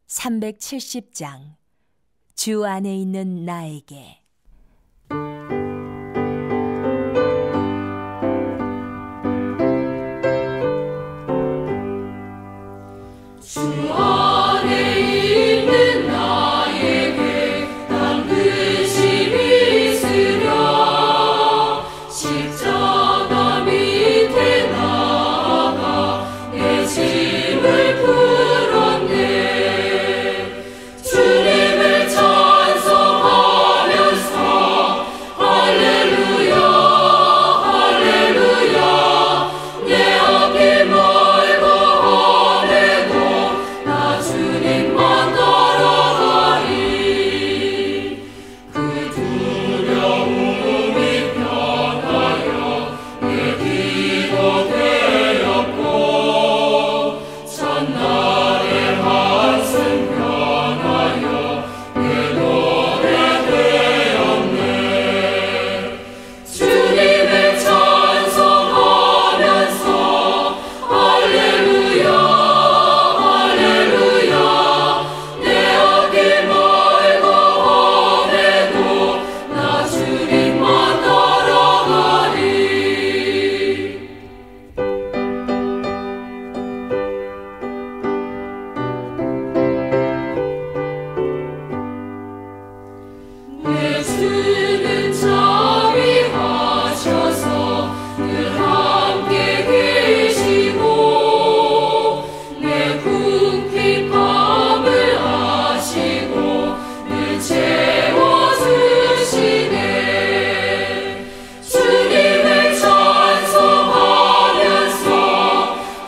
370장 주 안에 있는 나에게. 주 안에 있는 나에게 난 근심이 있으랴. 십자가 밑에 나아가 내 짐을 풀었네. 주님을 찬송하면서 할렐루야 할렐루야. 내 앞이 멀고 험해도 나 주님만 따라가리. 그 두려움이 변하여 내 기도 되었고 첫날의 한숨 변하여 내 노래 되었네. 주님을 찬송하면서 할렐루야 할렐루야. 내 앞이 멀고 험해도 나 주님만 따라가리. 내 주는 자비하셔서 늘 함께 계시고 내 궁핍함을 아시고 늘 채워주시네. 주님을 찬송하면서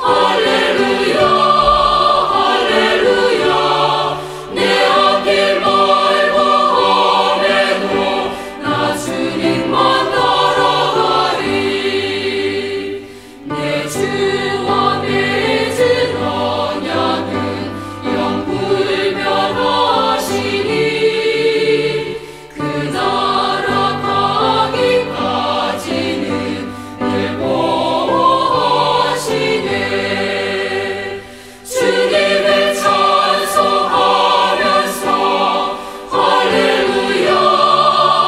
할렐루야 할렐루야. 내 앞이 멀고 험해도 나 주님만 따라가리. 내 주와 맺은 언약은 영불변하시니 그 나라 가기까지는 늘 보호하시네. 주님을 찬송하면서 할렐루야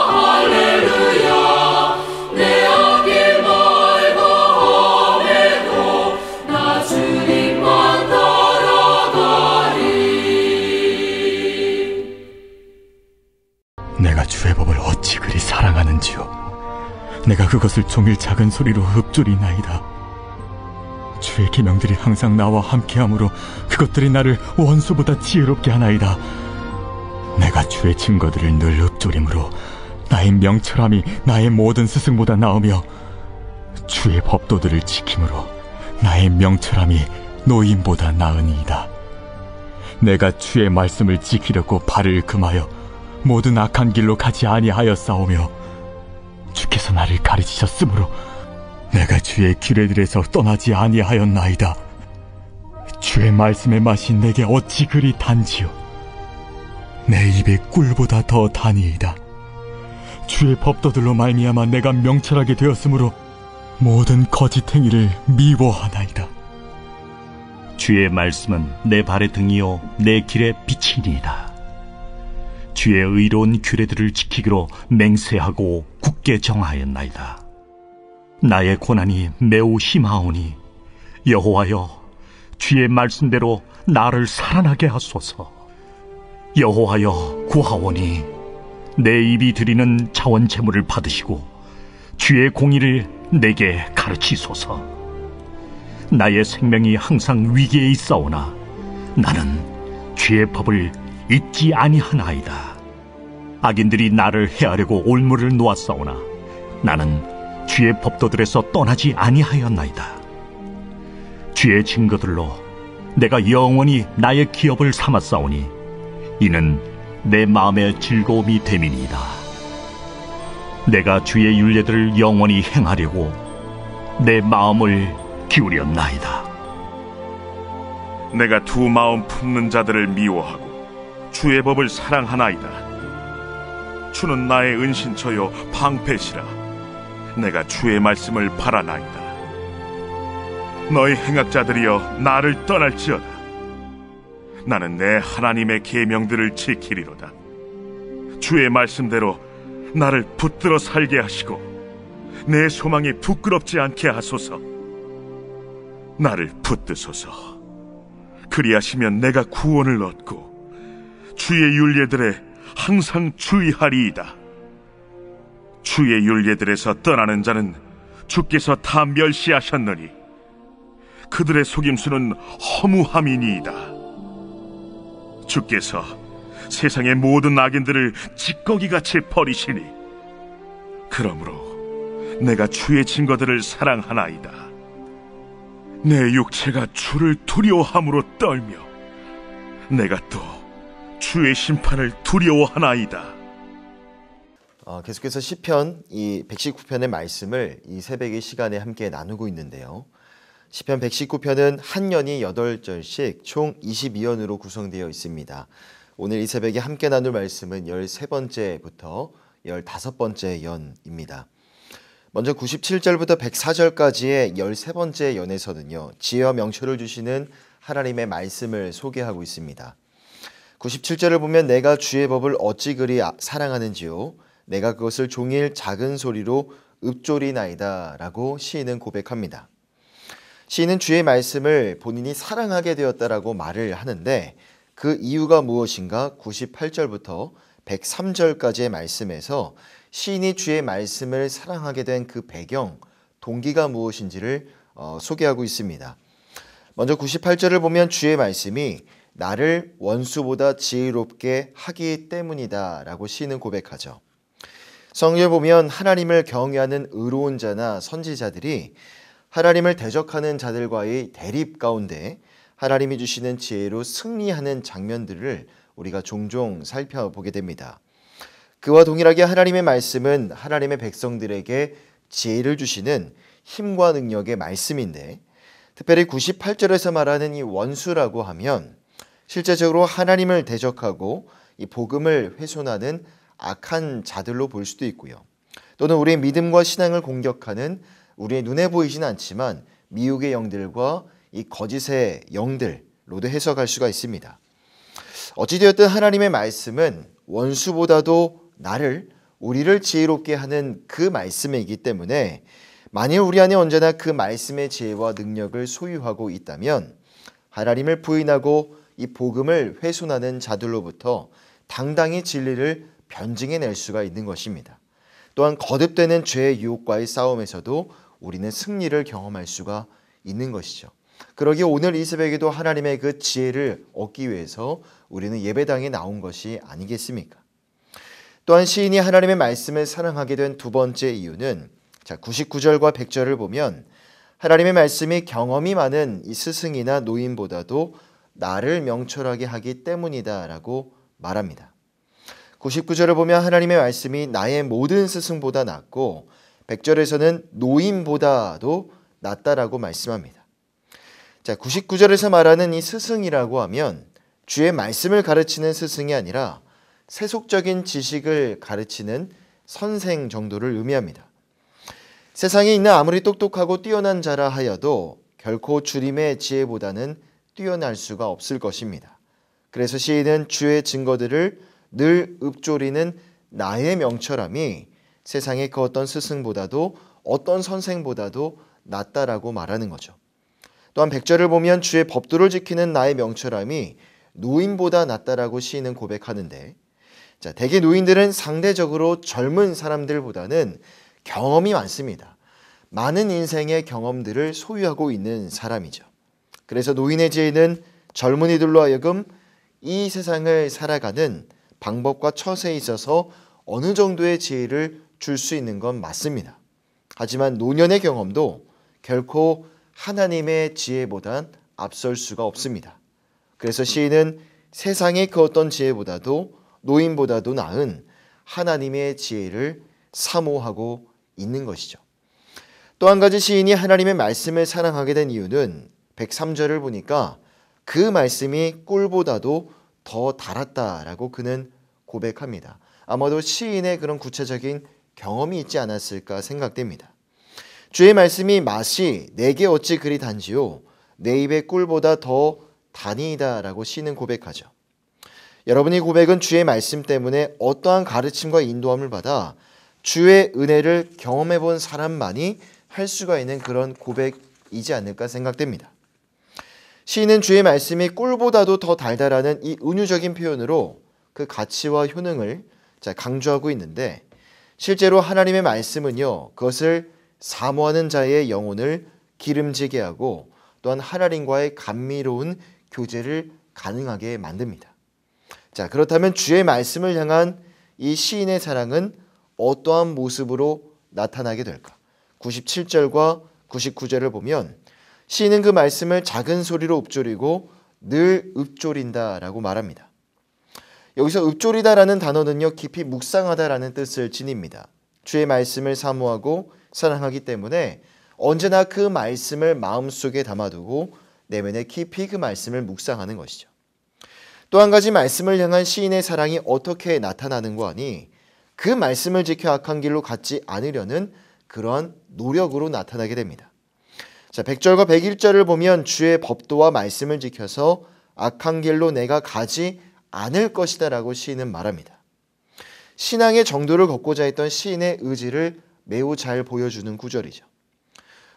할렐루야. 내 앞이 멀고 험해도 나 주님만 따라가리. 내가 주의 법을 어찌 그리 사랑하는지요. 내가 그것을 종일 작은 소리로 읊조리나이다. 주의 계명들이 항상 나와 함께하므로 그것들이 나를 원수보다 지혜롭게 하나이다. 내가 주의 증거들을 늘 읊조림으로 나의 명철함이 나의 모든 스승보다 나으며 주의 법도들을 지킴으로 나의 명철함이 노인보다 나으니이다. 내가 주의 말씀을 지키려고 발을 금하여 모든 악한 길로 가지 아니하였사오며 주께서 나를 가르치셨으므로 내가 주의 규례들에서 떠나지 아니하였나이다. 주의 말씀의 맛이 내게 어찌 그리 단지요. 내 입의 꿀보다 더 다니이다. 주의 법도들로 말미암아 내가 명철하게 되었으므로 모든 거짓 행위를 미워하나이다. 주의 말씀은 내 발의 등이요 내 길의 빛이니이다. 주의 의로운 규례들을 지키기로 맹세하고 굳게 정하였나이다. 나의 고난이 매우 심하오니 여호와여 주의 말씀대로 나를 살아나게 하소서. 여호와여 구하오니 내 입이 드리는 자원 제물을 받으시고 주의 공의를 내게 가르치소서. 나의 생명이 항상 위기에 있사오나 나는 주의 법을 잊지 아니하나이다. 악인들이 나를 해하려고 올무를 놓았사오나 나는 주의 법도들에서 떠나지 아니하였나이다. 주의 증거들로 내가 영원히 나의 기업을 삼았사오니 이는 내 마음의 즐거움이 됨이니이다. 내가 주의 율례들을 영원히 행하려고 내 마음을 기울였나이다. 내가 두 마음 품는 자들을 미워하고 주의 법을 사랑하나이다. 주는 나의 은신처요 방패시라. 내가 주의 말씀을 바라나이다. 너희 행악자들이여 나를 떠날지어다. 나는 내 하나님의 계명들을 지키리로다. 주의 말씀대로 나를 붙들어 살게 하시고 내 소망이 부끄럽지 않게 하소서. 나를 붙드소서. 그리하시면 내가 구원을 얻고 주의 율례들에 항상 주의하리이다. 주의 율례들에서 떠나는 자는 주께서 다 멸시하셨느니 그들의 속임수는 허무함이니이다. 주께서 세상의 모든 악인들을 찌꺼기같이 버리시니 그러므로 내가 주의 증거들을 사랑하나이다. 내 육체가 주를 두려워함으로 떨며 내가 또 주의 심판을 두려워하나이다. 계속해서 시편 이 119편의 말씀을 이 새벽의 시간에 함께 나누고 있는데요. 시편 119편은 한 연이 8절씩 총 22연으로 구성되어 있습니다. 오늘 이 새벽에 함께 나눌 말씀은 13번째부터 15번째 연입니다. 먼저 97절부터 104절까지의 13번째 연에서는요, 지혜와 명철을 주시는 하나님의 말씀을 소개하고 있습니다. 97절을 보면 내가 주의 법을 어찌 그리 사랑하는지요, 내가 그것을 종일 작은 소리로 읊조리나이다 라고 시인은 고백합니다. 시인은 주의 말씀을 본인이 사랑하게 되었다라고 말을 하는데 그 이유가 무엇인가 98절부터 103절까지의 말씀에서 시인이 주의 말씀을 사랑하게 된 그 배경, 동기가 무엇인지를 소개하고 있습니다. 먼저 98절을 보면 주의 말씀이 나를 원수보다 지혜롭게 하기 때문이다 라고 시인은 고백하죠. 성경을 보면 하나님을 경외하는 의로운 자나 선지자들이 하나님을 대적하는 자들과의 대립 가운데 하나님이 주시는 지혜로 승리하는 장면들을 우리가 종종 살펴보게 됩니다. 그와 동일하게 하나님의 말씀은 하나님의 백성들에게 지혜를 주시는 힘과 능력의 말씀인데, 특별히 98절에서 말하는 이 원수라고 하면 실제적으로 하나님을 대적하고 이 복음을 훼손하는 악한 자들로 볼 수도 있고요. 또는 우리의 믿음과 신앙을 공격하는 우리의 눈에 보이지는 않지만 미혹의 영들과 이 거짓의 영들로도 해석할 수가 있습니다. 어찌되었든 하나님의 말씀은 원수보다도 우리를 지혜롭게 하는 그 말씀이기 때문에 만일 우리 안에 언제나 그 말씀의 지혜와 능력을 소유하고 있다면 하나님을 부인하고 이 복음을 훼손하는 자들로부터 당당히 진리를 변증해낼 수가 있는 것입니다. 또한 거듭되는 죄의 유혹과의 싸움에서도 우리는 승리를 경험할 수가 있는 것이죠. 그러기에 오늘 이 새벽에도 하나님의 그 지혜를 얻기 위해서 우리는 예배당에 나온 것이 아니겠습니까? 또한 시인이 하나님의 말씀을 사랑하게 된 두 번째 이유는 99절과 100절을 보면 하나님의 말씀이 경험이 많은 이 스승이나 노인보다도 나를 명철하게 하기 때문이다 라고 말합니다. 99절을 보면 하나님의 말씀이 나의 모든 스승보다 낫고 100절에서는 노인보다도 낫다라고 말씀합니다. 99절에서 말하는 이 스승이라고 하면 주의 말씀을 가르치는 스승이 아니라 세속적인 지식을 가르치는 선생 정도를 의미합니다. 세상에 있는 아무리 똑똑하고 뛰어난 자라 하여도 결코 주님의 지혜보다는 뛰어날 수가 없을 것입니다. 그래서 시인은 주의 증거들을 늘 읊조리는 나의 명철함이 세상의 그 어떤 스승보다도 어떤 선생보다도 낫다라고 말하는 거죠. 또한 100절을 보면 주의 법도를 지키는 나의 명철함이 노인보다 낫다라고 시인은 고백하는데, 대개 노인들은 상대적으로 젊은 사람들보다는 경험이 많습니다. 많은 인생의 경험들을 소유하고 있는 사람이죠. 그래서 노인의 지혜는 젊은이들로 하여금 이 세상을 살아가는 방법과 처세에 있어서 어느 정도의 지혜를 줄 수 있는 건 맞습니다. 하지만 노년의 경험도 결코 하나님의 지혜보단 앞설 수가 없습니다. 그래서 시인은 세상의 그 어떤 지혜보다도 노인보다도 나은 하나님의 지혜를 사모하고 있는 것이죠. 또 한 가지 시인이 하나님의 말씀을 사랑하게 된 이유는 103절을 보니까 그 말씀이 꿀보다도 더 달았다라고 그는 고백합니다. 아마도 시인의 그런 구체적인 경험이 있지 않았을까 생각됩니다. 주의 말씀이 맛이 내게 어찌 그리 단지요 내 입의 꿀보다 더 단이다라고 시인은 고백하죠. 여러분의 고백은 주의 말씀 때문에 어떠한 가르침과 인도함을 받아 주의 은혜를 경험해 본 사람만이 할 수가 있는 그런 고백이지 않을까 생각됩니다. 시인은 주의 말씀이 꿀보다도 더 달달하는 이 은유적인 표현으로 그 가치와 효능을 강조하고 있는데, 실제로 하나님의 말씀은요, 그것을 사모하는 자의 영혼을 기름지게 하고 또한 하나님과의 감미로운 교제를 가능하게 만듭니다. 자, 그렇다면 주의 말씀을 향한 이 시인의 사랑은 어떠한 모습으로 나타나게 될까? 97절과 99절을 보면 시인은 그 말씀을 작은 소리로 읊조리고 늘 읊조린다라고 말합니다. 여기서 읊조리다라는 단어는요, 깊이 묵상하다라는 뜻을 지닙니다. 주의 말씀을 사모하고 사랑하기 때문에 언제나 그 말씀을 마음속에 담아두고 내면에 깊이 그 말씀을 묵상하는 것이죠. 또 한 가지 말씀을 향한 시인의 사랑이 어떻게 나타나는가 하니 그 말씀을 지켜 악한 길로 갖지 않으려는 그러한 노력으로 나타나게 됩니다. 자, 100절과 101절을 보면 주의 법도와 말씀을 지켜서 악한 길로 내가 가지 않을 것이다 라고 시인은 말합니다. 신앙의 정도를 걷고자 했던 시인의 의지를 매우 잘 보여주는 구절이죠.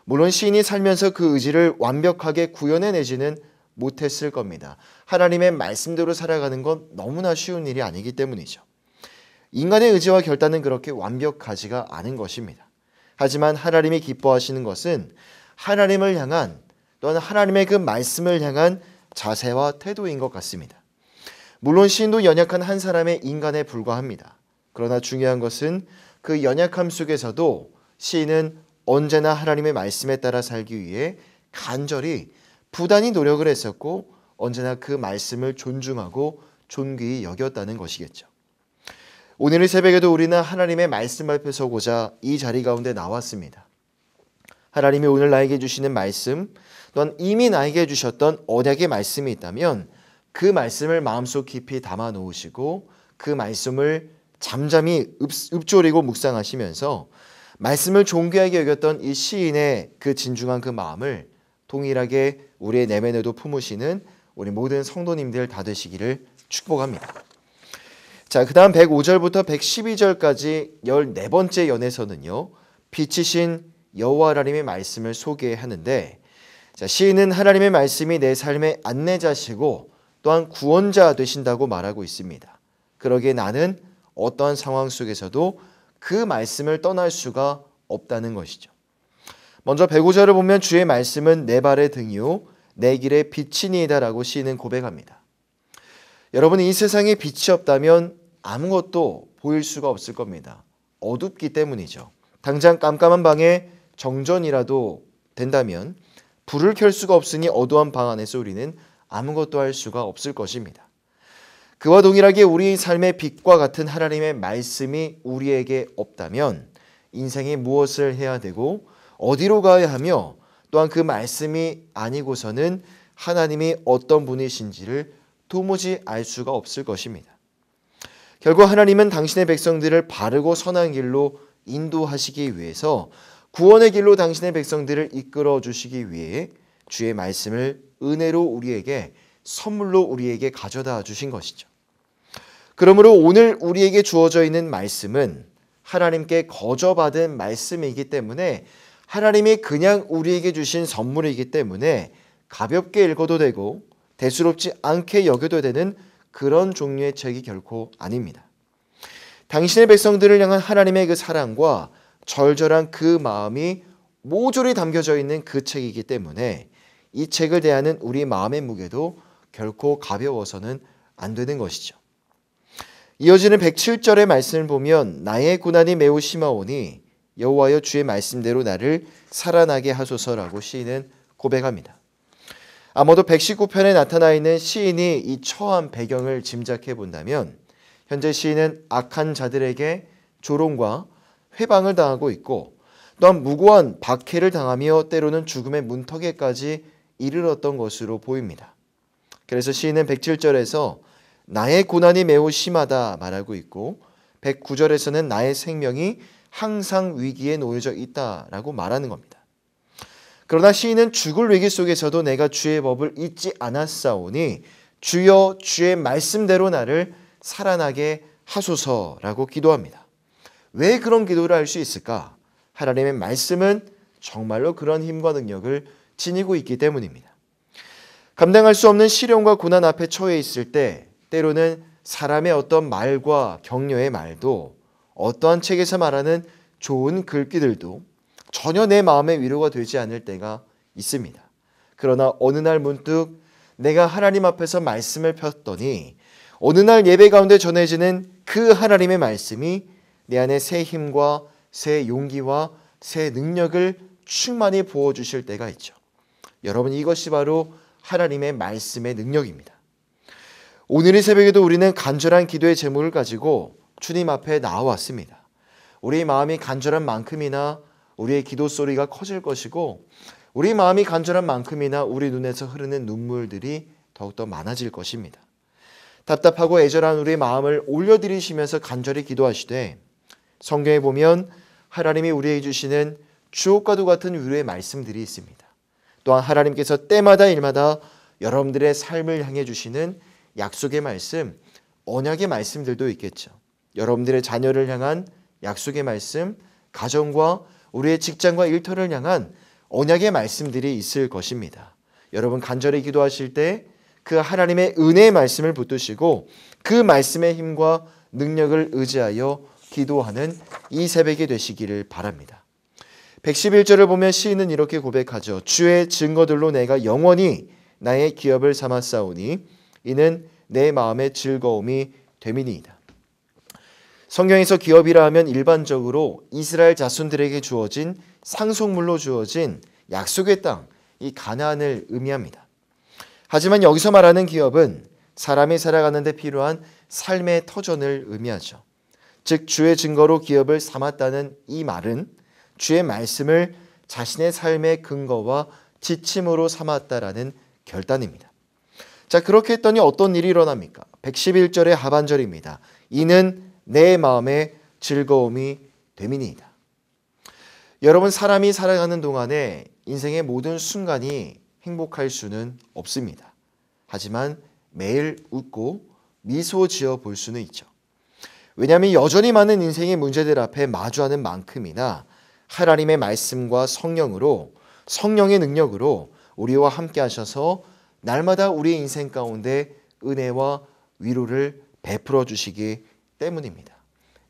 물론 시인이 살면서 그 의지를 완벽하게 구현해내지는 못했을 겁니다. 하나님의 말씀대로 살아가는 건 너무나 쉬운 일이 아니기 때문이죠. 인간의 의지와 결단은 그렇게 완벽하지가 않은 것입니다. 하지만 하나님이 기뻐하시는 것은 하나님을 향한 또는 하나님의 그 말씀을 향한 자세와 태도인 것 같습니다. 물론 시인도 연약한 한 사람의 인간에 불과합니다. 그러나 중요한 것은 그 연약함 속에서도 시인은 언제나 하나님의 말씀에 따라 살기 위해 간절히 부단히 노력을 했었고 언제나 그 말씀을 존중하고 존귀히 여겼다는 것이겠죠. 오늘 이 새벽에도 우리는 하나님의 말씀 앞에 서고자 이 자리 가운데 나왔습니다. 하나님이 오늘 나에게 주시는 말씀 또한 이미 나에게 주셨던 언약의 말씀이 있다면 그 말씀을 마음속 깊이 담아 놓으시고 그 말씀을 잠잠히 읊조리고 묵상하시면서 말씀을 존귀하게 여겼던 이 시인의 그 진중한 그 마음을 동일하게 우리의 내면에도 품으시는 우리 모든 성도님들 다 되시기를 축복합니다. 자, 그 다음 105절부터 112절까지 14번째 연에서는요, 빛이신 여호와 하나님의 말씀을 소개하는데, 자, 시인은 하나님의 말씀이 내 삶의 안내자시고 또한 구원자 되신다고 말하고 있습니다. 그러기에 나는 어떠한 상황 속에서도 그 말씀을 떠날 수가 없다는 것이죠. 먼저 105절을 보면 주의 말씀은 내 발의 등이요 내 길의 빛이니이다 라고 시인은 고백합니다. 여러분, 이 세상에 빛이 없다면 아무것도 보일 수가 없을 겁니다. 어둡기 때문이죠. 당장 깜깜한 방에 정전이라도 된다면 불을 켤 수가 없으니 어두운 방 안에서 우리는 아무것도 할 수가 없을 것입니다. 그와 동일하게 우리 삶의 빛과 같은 하나님의 말씀이 우리에게 없다면 인생에 무엇을 해야 되고 어디로 가야 하며 또한 그 말씀이 아니고서는 하나님이 어떤 분이신지를 도무지 알 수가 없을 것입니다. 결국 하나님은 당신의 백성들을 바르고 선한 길로 인도하시기 위해서 구원의 길로 당신의 백성들을 이끌어 주시기 위해 주의 말씀을 은혜로 우리에게 선물로 우리에게 가져다 주신 것이죠. 그러므로 오늘 우리에게 주어져 있는 말씀은 하나님께 거저받은 말씀이기 때문에 하나님이 그냥 우리에게 주신 선물이기 때문에 가볍게 읽어도 되고 대수롭지 않게 여겨도 되는 그런 종류의 책이 결코 아닙니다. 당신의 백성들을 향한 하나님의 그 사랑과 절절한 그 마음이 모조리 담겨져 있는 그 책이기 때문에 이 책을 대하는 우리 마음의 무게도 결코 가벼워서는 안 되는 것이죠. 이어지는 107절의 말씀을 보면 나의 고난이 매우 심하오니 여호와여 주의 말씀대로 나를 살아나게 하소서라고 시인은 고백합니다. 아마도 119편에 나타나 있는 시인이 이 처한 배경을 짐작해 본다면 현재 시인은 악한 자들에게 조롱과 회방을 당하고 있고 또한 무고한 박해를 당하며 때로는 죽음의 문턱에까지 이르렀던 것으로 보입니다. 그래서 시인은 107절에서 나의 고난이 매우 심하다 말하고 있고 109절에서는 나의 생명이 항상 위기에 놓여져 있다라고 말하는 겁니다. 그러나 시인은 죽을 위기 속에서도 내가 주의 법을 잊지 않았사오니 주여 주의 말씀대로 나를 살아나게 하소서라고 기도합니다. 왜 그런 기도를 할 수 있을까? 하나님의 말씀은 정말로 그런 힘과 능력을 지니고 있기 때문입니다. 감당할 수 없는 시련과 고난 앞에 처해 있을 때 때로는 사람의 어떤 말과 격려의 말도 어떠한 책에서 말하는 좋은 글귀들도 전혀 내 마음의 위로가 되지 않을 때가 있습니다. 그러나 어느 날 문득 내가 하나님 앞에서 말씀을 폈더니 어느 날 예배 가운데 전해지는 그 하나님의 말씀이 내 안에 새 힘과 새 용기와 새 능력을 충만히 부어주실 때가 있죠. 여러분, 이것이 바로 하나님의 말씀의 능력입니다. 오늘 이 새벽에도 우리는 간절한 기도의 제목을 가지고 주님 앞에 나와왔습니다. 우리의 마음이 간절한 만큼이나 우리의 기도 소리가 커질 것이고 우리 마음이 간절한 만큼이나 우리 눈에서 흐르는 눈물들이 더욱더 많아질 것입니다. 답답하고 애절한 우리의 마음을 올려드리시면서 간절히 기도하시되 성경에 보면 하나님이 우리에게 주시는 주옥과도 같은 위로의 말씀들이 있습니다. 또한 하나님께서 때마다 일마다 여러분들의 삶을 향해 주시는 약속의 말씀, 언약의 말씀들도 있겠죠. 여러분들의 자녀를 향한 약속의 말씀, 가정과 우리의 직장과 일터를 향한 언약의 말씀들이 있을 것입니다. 여러분 간절히 기도하실 때 그 하나님의 은혜의 말씀을 붙드시고 그 말씀의 힘과 능력을 의지하여 기도하는 이 새벽이 되시기를 바랍니다. 111절을 보면 시인은 이렇게 고백하죠. 주의 증거들로 내가 영원히 나의 기업을 삼았사오니 이는 내 마음의 즐거움이 됨이니이다. 성경에서 기업이라 하면 일반적으로 이스라엘 자손들에게 주어진 상속물로 주어진 약속의 땅, 이 가나안을 의미합니다. 하지만 여기서 말하는 기업은 사람이 살아가는 데 필요한 삶의 터전을 의미하죠. 즉 주의 증거로 기업을 삼았다는 이 말은 주의 말씀을 자신의 삶의 근거와 지침으로 삼았다라는 결단입니다. 자, 그렇게 했더니 어떤 일이 일어납니까? 111절의 하반절입니다. 이는 내 마음의 즐거움이 됨이니이다. 여러분, 사람이 살아가는 동안에 인생의 모든 순간이 행복할 수는 없습니다. 하지만 매일 웃고 미소 지어 볼 수는 있죠. 왜냐하면 여전히 많은 인생의 문제들 앞에 마주하는 만큼이나 하나님의 말씀과 성령으로, 성령의 능력으로 우리와 함께 하셔서 날마다 우리의 인생 가운데 은혜와 위로를 베풀어 주시기 때문입니다.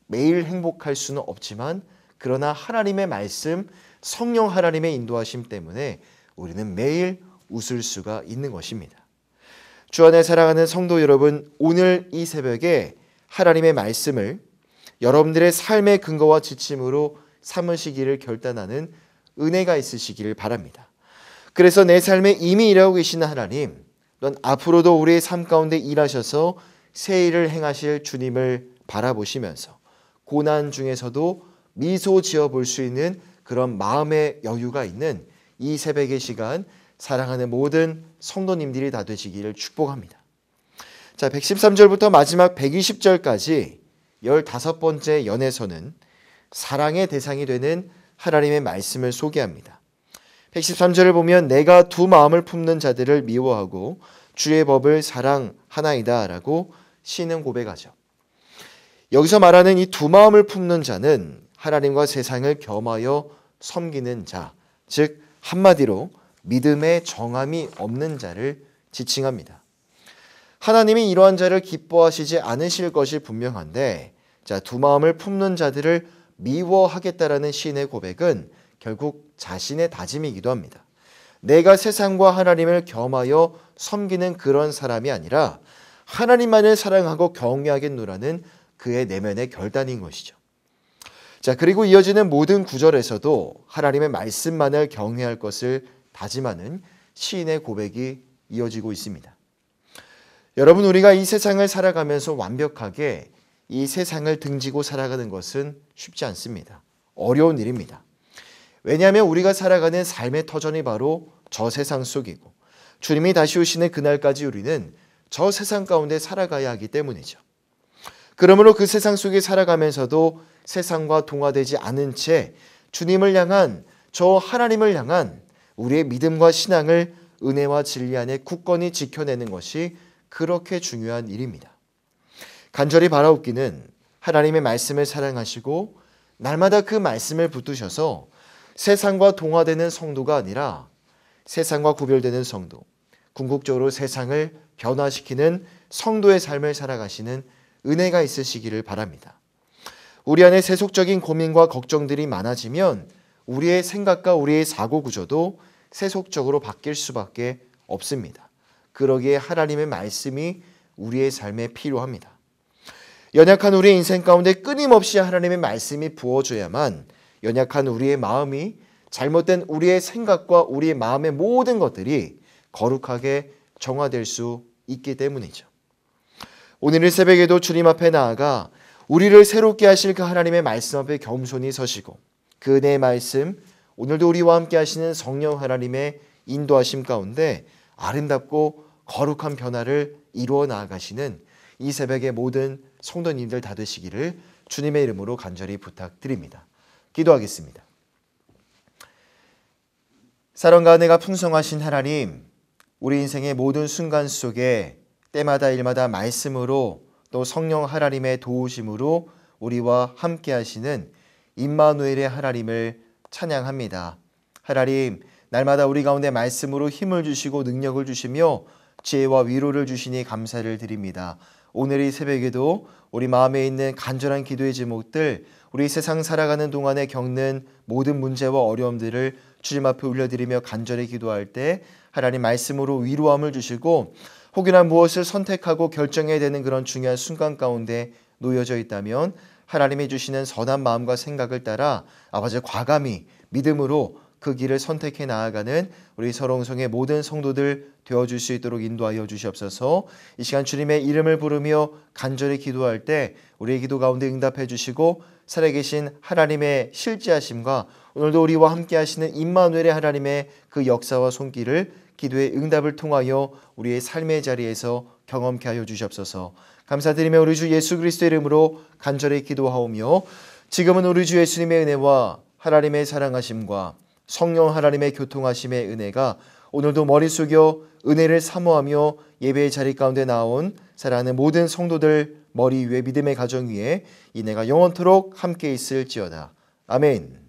매일 행복할 수는 없지만 그러나 하나님의 말씀, 성령 하나님의 인도하심 때문에 우리는 매일 웃을 수가 있는 것입니다. 주 안에 사랑하는 성도 여러분, 오늘 이 새벽에 하나님의 말씀을 여러분들의 삶의 근거와 지침으로 삼으시기를 결단하는 은혜가 있으시기를 바랍니다. 그래서 내 삶에 이미 일하고 계시는 하나님, 또한 앞으로도 우리의 삶 가운데 일하셔서 새 일을 행하실 주님을 바라보시면서 고난 중에서도 미소 지어 볼 수 있는 그런 마음의 여유가 있는 이 새벽의 시간, 사랑하는 모든 성도님들이 다 되시기를 축복합니다. 자, 113절부터 마지막 120절까지 15번째 연에서는 사랑의 대상이 되는 하나님의 말씀을 소개합니다. 113절을 보면 내가 두 마음을 품는 자들을 미워하고 주의 법을 사랑하나이다 라고 시인은 고백하죠. 여기서 말하는 이 두 마음을 품는 자는 하나님과 세상을 겸하여 섬기는 자, 즉 한마디로 믿음의 정함이 없는 자를 지칭합니다. 하나님이 이러한 자를 기뻐하시지 않으실 것이 분명한데, 자, 두 마음을 품는 자들을 미워하겠다라는 시인의 고백은 결국 자신의 다짐이기도 합니다. 내가 세상과 하나님을 겸하여 섬기는 그런 사람이 아니라 하나님만을 사랑하고 경외하겠노라는 그의 내면의 결단인 것이죠. 자, 그리고 이어지는 모든 구절에서도 하나님의 말씀만을 경외할 것을 다짐하는 시인의 고백이 이어지고 있습니다. 여러분, 우리가 이 세상을 살아가면서 완벽하게 이 세상을 등지고 살아가는 것은 쉽지 않습니다. 어려운 일입니다. 왜냐하면 우리가 살아가는 삶의 터전이 바로 저 세상 속이고 주님이 다시 오시는 그날까지 우리는 저 세상 가운데 살아가야 하기 때문이죠. 그러므로 그 세상 속에 살아가면서도 세상과 동화되지 않은 채 주님을 향한, 저 하나님을 향한 우리의 믿음과 신앙을 은혜와 진리 안에 굳건히 지켜내는 것이 그렇게 중요한 일입니다. 간절히 바라옵기는 하나님의 말씀을 사랑하시고 날마다 그 말씀을 붙드셔서 세상과 동화되는 성도가 아니라 세상과 구별되는 성도, 궁극적으로 세상을 변화시키는 성도의 삶을 살아가시는 은혜가 있으시기를 바랍니다. 우리 안에 세속적인 고민과 걱정들이 많아지면 우리의 생각과 우리의 사고 구조도 세속적으로 바뀔 수밖에 없습니다. 그러기에 하나님의 말씀이 우리의 삶에 필요합니다. 연약한 우리의 인생 가운데 끊임없이 하나님의 말씀이 부어줘야만 연약한 우리의 마음이 잘못된 우리의 생각과 우리의 마음의 모든 것들이 거룩하게 정화될 수 있기 때문이죠. 오늘 이 새벽에도 주님 앞에 나아가 우리를 새롭게 하실 그 하나님의 말씀 앞에 겸손히 서시고 그 은혜의 말씀, 오늘도 우리와 함께 하시는 성령 하나님의 인도하심 가운데 아름답고 거룩한 변화를 이루어 나아가시는 이 새벽의 모든 성도님들 다 되시기를 주님의 이름으로 간절히 부탁드립니다. 기도하겠습니다. 사랑과 은혜가 풍성하신 하나님, 우리 인생의 모든 순간 속에 때마다 일마다 말씀으로 또 성령 하나님의 도우심으로 우리와 함께 하시는 임마누엘의 하나님을 찬양합니다. 하나님, 날마다 우리 가운데 말씀으로 힘을 주시고 능력을 주시며 지혜와 위로를 주시니 감사를 드립니다. 오늘 이 새벽에도 우리 마음에 있는 간절한 기도의 제목들, 우리 세상 살아가는 동안에 겪는 모든 문제와 어려움들을 주님 앞에 올려드리며 간절히 기도할 때 하나님 말씀으로 위로함을 주시고 혹여나 무엇을 선택하고 결정해야 되는 그런 중요한 순간 가운데 놓여져 있다면 하나님이 주시는 선한 마음과 생각을 따라 아버지 과감히 믿음으로 그 길을 선택해 나아가는 우리 서롱성의 모든 성도들 되어줄 수 있도록 인도하여 주시옵소서. 이 시간 주님의 이름을 부르며 간절히 기도할 때 우리의 기도 가운데 응답해 주시고 살아계신 하나님의 실제하심과 오늘도 우리와 함께 하시는 임마누엘의 하나님의 그 역사와 손길을 기도의 응답을 통하여 우리의 삶의 자리에서 경험케 하여 주시옵소서. 감사드리며 우리 주 예수 그리스도의 이름으로 간절히 기도하오며 지금은 우리 주 예수님의 은혜와 하나님의 사랑하심과 성령 하나님의 교통하심의 은혜가 오늘도 머리 숙여 은혜를 사모하며 예배의 자리 가운데 나온 사랑하는 모든 성도들 머리 위에 믿음의 가정 위에 이 은혜가 영원토록 함께 있을지어다. 아멘.